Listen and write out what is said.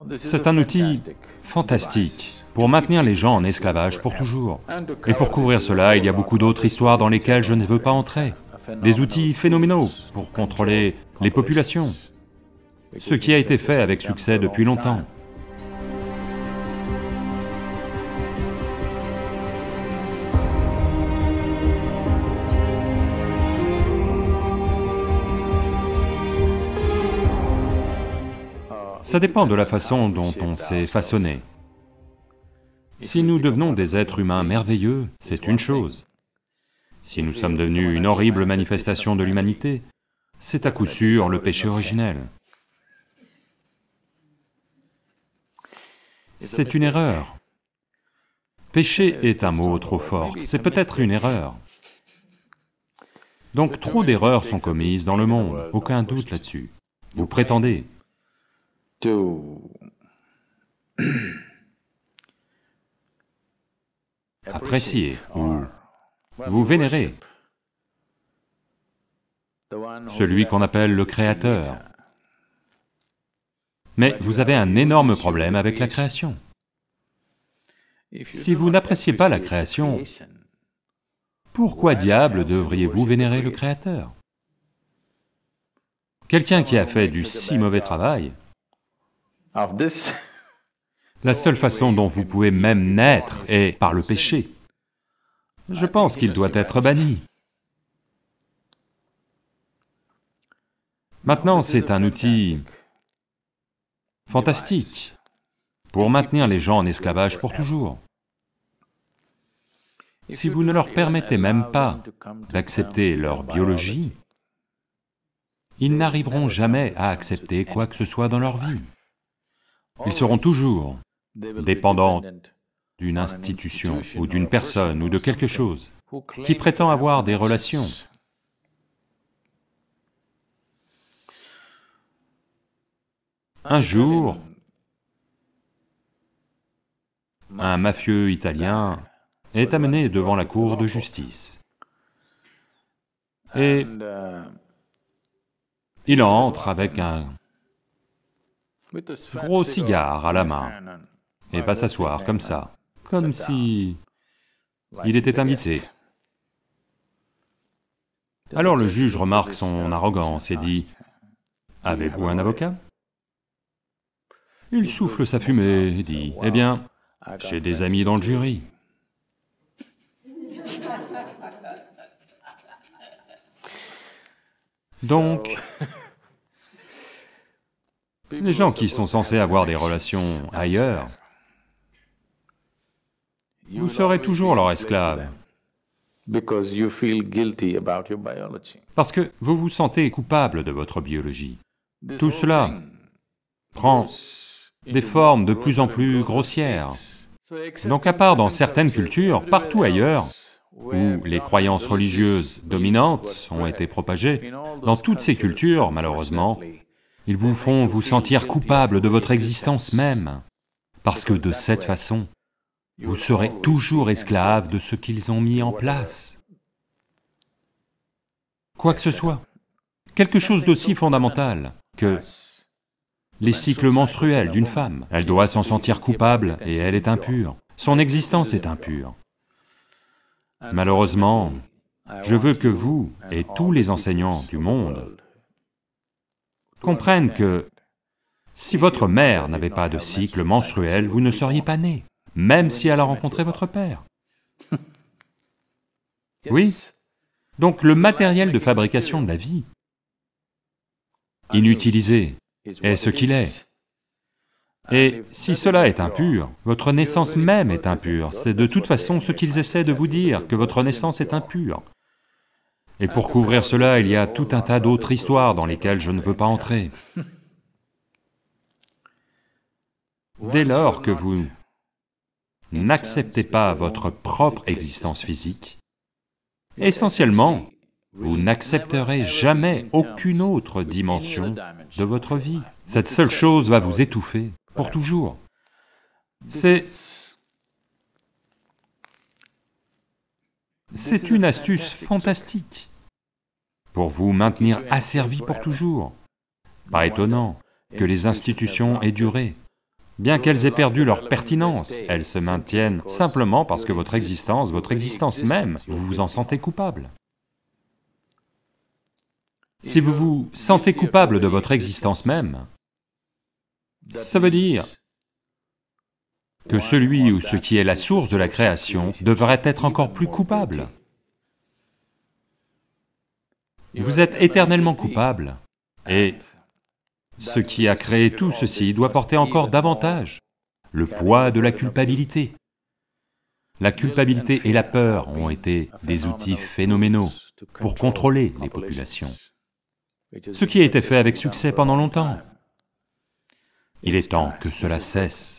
C'est un outil fantastique pour maintenir les gens en esclavage pour toujours. Et pour couvrir cela, il y a beaucoup d'autres histoires dans lesquelles je ne veux pas entrer. Des outils phénoménaux pour contrôler les populations, ce qui a été fait avec succès depuis longtemps. Ça dépend de la façon dont on s'est façonné. Si nous devenons des êtres humains merveilleux, c'est une chose. Si nous sommes devenus une horrible manifestation de l'humanité, c'est à coup sûr le péché originel. C'est une erreur. Péché est un mot trop fort, c'est peut-être une erreur. Donc trop d'erreurs sont commises dans le monde, aucun doute là-dessus. Vous prétendez apprécier ou vous vénérez celui qu'on appelle le Créateur. Mais vous avez un énorme problème avec la création. Si vous n'appréciez pas la création, pourquoi diable devriez-vous vénérer le Créateur? Quelqu'un qui a fait du si mauvais travail, la seule façon dont vous pouvez même naître est par le péché. Je pense qu'il doit être banni. Maintenant, c'est un outil fantastique pour maintenir les gens en esclavage pour toujours. Si vous ne leur permettez même pas d'accepter leur biologie, ils n'arriveront jamais à accepter quoi que ce soit dans leur vie. Ils seront toujours dépendants d'une institution, ou d'une personne, ou de quelque chose, qui prétend avoir des relations. Un jour, un mafieux italien est amené devant la cour de justice. Et il entre avec un gros cigare à la main et va s'asseoir comme ça, comme si il était invité. Alors le juge remarque son arrogance et dit, « Avez-vous un avocat ?» Il souffle sa fumée et dit, « Eh bien, j'ai des amis dans le jury. » Donc, les gens qui sont censés avoir des relations ailleurs, vous serez toujours leur esclave, parce que vous vous sentez coupable de votre biologie. Tout cela prend des formes de plus en plus grossières. Donc à part dans certaines cultures, partout ailleurs, où les croyances religieuses dominantes ont été propagées, dans toutes ces cultures, malheureusement, ils vous font vous sentir coupable de votre existence même, parce que de cette façon, vous serez toujours esclave de ce qu'ils ont mis en place. Quoi que ce soit, quelque chose d'aussi fondamental que les cycles menstruels d'une femme. Elle doit s'en sentir coupable et elle est impure. Son existence est impure. Malheureusement, je veux que vous et tous les enseignants du monde comprennent que si votre mère n'avait pas de cycle menstruel, vous ne seriez pas né, même si elle a rencontré votre père. Oui, donc le matériel de fabrication de la vie, inutilisé, est ce qu'il est. Et si cela est impur, votre naissance même est impure, c'est de toute façon ce qu'ils essaient de vous dire, que votre naissance est impure. Et pour couvrir cela, il y a tout un tas d'autres histoires dans lesquelles je ne veux pas entrer. Dès lors que vous n'acceptez pas votre propre existence physique, essentiellement, vous n'accepterez jamais aucune autre dimension de votre vie. Cette seule chose va vous étouffer pour toujours. C'est une astuce fantastique pour vous maintenir asservi pour toujours. Pas étonnant que les institutions aient duré. Bien qu'elles aient perdu leur pertinence, elles se maintiennent simplement parce que votre existence même, vous vous en sentez coupable. Si vous vous sentez coupable de votre existence même, ça veut dire que celui ou ce qui est la source de la création devrait être encore plus coupable. Vous êtes éternellement coupable, et ce qui a créé tout ceci doit porter encore davantage le poids de la culpabilité. La culpabilité et la peur ont été des outils phénoménaux pour contrôler les populations, ce qui a été fait avec succès pendant longtemps. Il est temps que cela cesse.